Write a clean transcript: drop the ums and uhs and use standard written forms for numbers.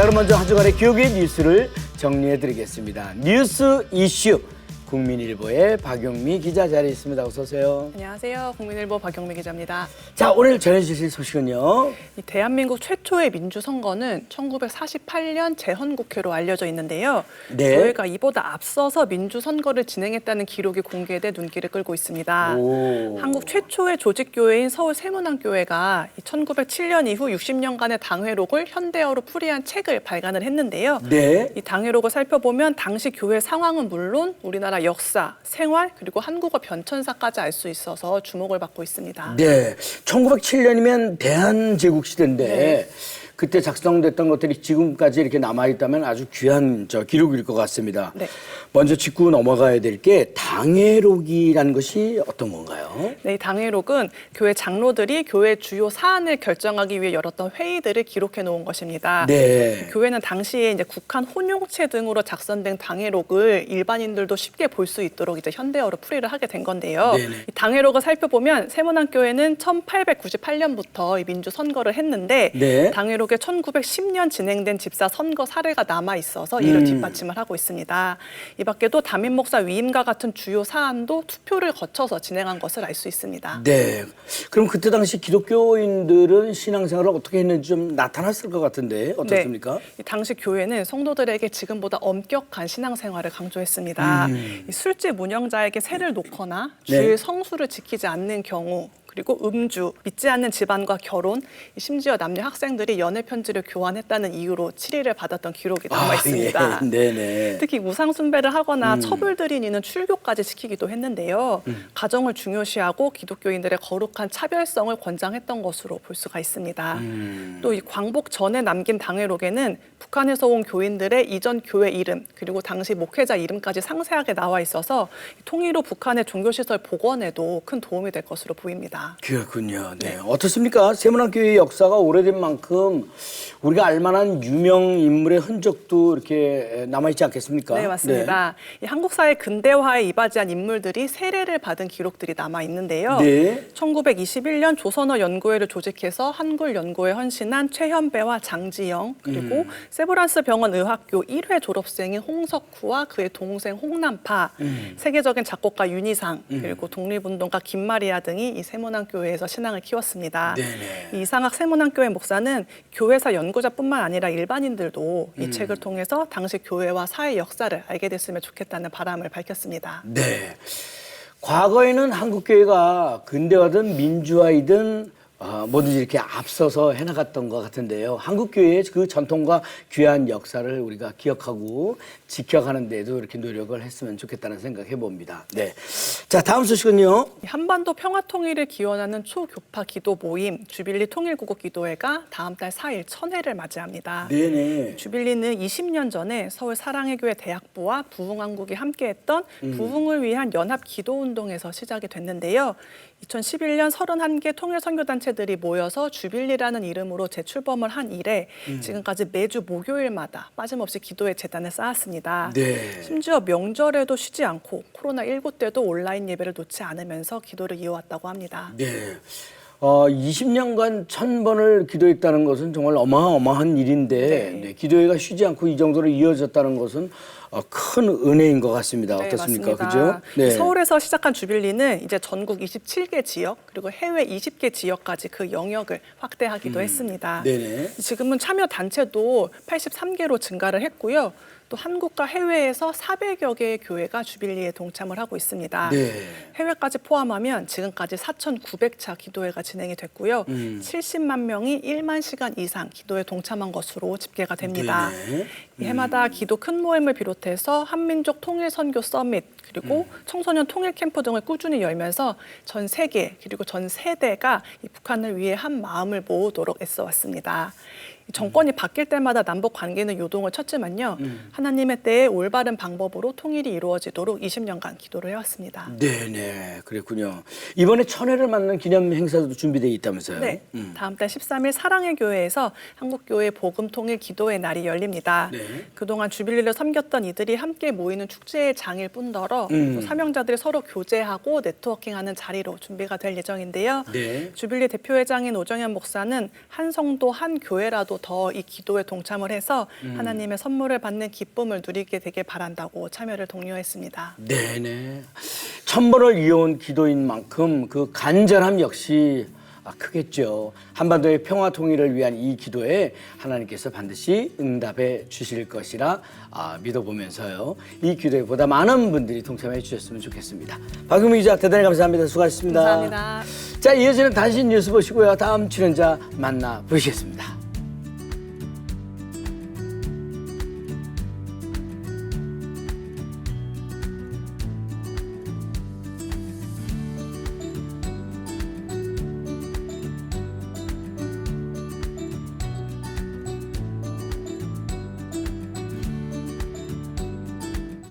자, 그럼 먼저 한 주간의 기억의 뉴스를 정리해드리겠습니다. 뉴스 이슈 국민일보의 박용미 기자 자리에 있습니다. 어서 오세요. 안녕하세요. 국민일보 박용미 기자입니다. 자, 오늘 전해주실 소식은요. 이 대한민국 최초의 민주선거는 1948년 재헌국회로 알려져 있는데요. 네. 교회가 이보다 앞서서 민주선거를 진행했다는 기록이 공개돼 눈길을 끌고 있습니다. 오. 한국 최초의 조직교회인 서울 세문안교회가 1907년 이후 60년간의 당회록을 현대어로 풀이한 책을 발간을 했는데요. 네. 이 당회록을 살펴보면 당시 교회 상황은 물론 우리나라 역사, 생활, 그리고 한국어 변천사까지 알 수 있어서 주목을 받고 있습니다. 네. 1907년이면 대한제국 시대인데 네. 그때 작성됐던 것들이 지금까지 이렇게 남아있다면 아주 귀한 기록일 것 같습니다. 네. 먼저 짚고 넘어가야 될 게 당회록이라는 것이 어떤 건가요? 네, 이 당회록은 교회 장로들이 교회 주요 사안을 결정하기 위해 열었던 회의들을 기록해 놓은 것입니다. 네. 교회는 당시에 이제 국한 혼용체 등으로 작성된 당회록을 일반인들도 쉽게 볼 수 있도록 이제 현대어로 풀이를 하게 된 건데요. 네네. 이 당회록을 살펴보면 세문안교회는 1898년부터 민주 선거를 했는데 네. 당회록에 1910년 진행된 집사 선거 사례가 남아 있어서 이를 뒷받침을 하고 있습니다. 이 밖에도 담임 목사 위임과 같은 주요 사안도 투표를 거쳐서 진행한 것을 알 수 있습니다. 네. 그럼 그때 당시 기독교인들은 신앙생활을 어떻게 했는지 좀 나타났을 것 같은데 어떻습니까? 네. 이 당시 교회는 성도들에게 지금보다 엄격한 신앙생활을 강조했습니다. 이 술집 운영자에게 세를 놓거나 주일 네. 성수를 지키지 않는 경우, 그리고 음주, 믿지 않는 집안과 결혼, 심지어 남녀 학생들이 연애 편지를 교환했다는 이유로 치리를 받았던 기록이 남아 있습니다. 예. 네네. 특히 우상 숭배를 하거나 처벌들이 있는 출교까지 시키기도 했는데요. 가정을 중요시하고 기독교인들의 거룩한 차별성을 권장했던 것으로 볼 수가 있습니다. 또 이 광복 전에 남긴 당회록에는 북한에서 온 교인들의 이전 교회 이름 그리고 당시 목회자 이름까지 상세하게 나와 있어서 통일 후 북한의 종교시설 복원에도 큰 도움이 될 것으로 보입니다. 그렇군요. 네. 어떻습니까? 세문안교회의 역사가 오래된 만큼 우리가 알만한 유명 인물의 흔적도 이렇게 남아있지 않겠습니까? 네, 맞습니다. 이 한국 사회 근대화에 이바지한 인물들이 세례를 받은 기록들이 남아 있는데요. 네. 1921년 조선어 연구회를 조직해서 한글 연구에 헌신한 최현배와 장지영, 그리고 세브란스 병원 의학교 1회 졸업생인 홍석후와 그의 동생 홍남파, 세계적인 작곡가 윤희상, 그리고 독립운동가 김마리아 등이 이 세문안교회에서 신앙을 키웠습니다. 네네. 이상학 세문안교회 목사는 교회사 연구자뿐만 아니라 일반인들도 이 책을 통해서 당시 교회와 사회 역사를 알게 됐으면 좋겠다는 바람을 밝혔습니다. 네. 과거에는 한국교회가 근대화든 민주화이든 뭐든지 이렇게 앞서서 해나갔던 것 같은데요. 한국교회의 그 전통과 귀한 역사를 우리가 기억하고 지켜가는 데도 이렇게 노력을 했으면 좋겠다는 생각 해봅니다. 네. 자, 다음 소식은요. 한반도 평화통일을 기원하는 초교파 기도 모임 주빌리 통일구국기도회가 다음 달 4일 1000회를 맞이합니다. 네네. 주빌리는 20년 전에 서울 사랑의교회 대학부와 부흥왕국이 함께했던 부흥을 위한 연합기도운동에서 시작이 됐는데요. 2011년 31개 통일선교단체들이 모여서 주빌리라는 이름으로 재출범을 한 이래 지금까지 매주 목요일마다 빠짐없이 기도의 재단을 쌓았습니다. 네. 심지어 명절에도 쉬지 않고 코로나19 때도 온라인 예배를 놓지 않으면서 기도를 이어왔다고 합니다. 네. 20년간 1000번을 기도했다는 것은 정말 어마어마한 일인데 네. 네, 기도회가 쉬지 않고 이 정도로 이어졌다는 것은 큰 은혜인 것 같습니다. 네, 어떻습니까? 맞습니다. 그죠? 네. 서울에서 시작한 주빌리는 이제 전국 27개 지역 그리고 해외 20개 지역까지 그 영역을 확대하기도 했습니다. 네네. 지금은 참여 단체도 83개로 증가를 했고요. 또 한국과 해외에서 400여 개의 교회가 주빌리에 동참을 하고 있습니다. 네. 해외까지 포함하면 지금까지 4,900차 기도회가 진행이 됐고요. 70만 명이 1만 시간 이상 기도에 동참한 것으로 집계가 됩니다. 네네. 이 해마다 기도 큰 모임을 비롯해서 한민족 통일 선교 서밋 그리고 청소년 통일 캠프 등을 꾸준히 열면서 전 세계 그리고 전 세대가 이 북한을 위해 한 마음을 모으도록 애써왔습니다. 정권이 바뀔 때마다 남북 관계는 요동을 쳤지만요. 하나님의 때에 올바른 방법으로 통일이 이루어지도록 20년간 기도를 해왔습니다. 네네. 그랬군요. 이번에 1000회를 맞는 기념 행사도 준비되어 있다면서요? 네, 다음 달 13일 사랑의 교회에서 한국교회 복음통일 기도의 날이 열립니다. 네. 그동안 주빌리를 섬겼던 이들이 함께 모이는 축제의 장일 뿐더러 있고요. 또 사명자들이 서로 교제하고 네트워킹하는 자리로 준비가 될 예정인데요. 네. 주빌리 대표회장인 오정현 목사는 한 성도 한 교회라도 더 이 기도에 동참을 해서 하나님의 선물을 받는 기쁨을 누리게 되길 바란다고 참여를 독려했습니다. 네네. 천번을 이어온 기도인 만큼 그 간절함 역시 크겠죠. 한반도의 평화 통일을 위한 이 기도에 하나님께서 반드시 응답해 주실 것이라 믿어보면서요. 이 기도에 보다 많은 분들이 동참해 주셨으면 좋겠습니다. 박유미 기자 대단히 감사합니다. 수고하셨습니다. 감사합니다. 자, 이어지는 단신 뉴스 보시고요. 다음 출연자 만나보시겠습니다.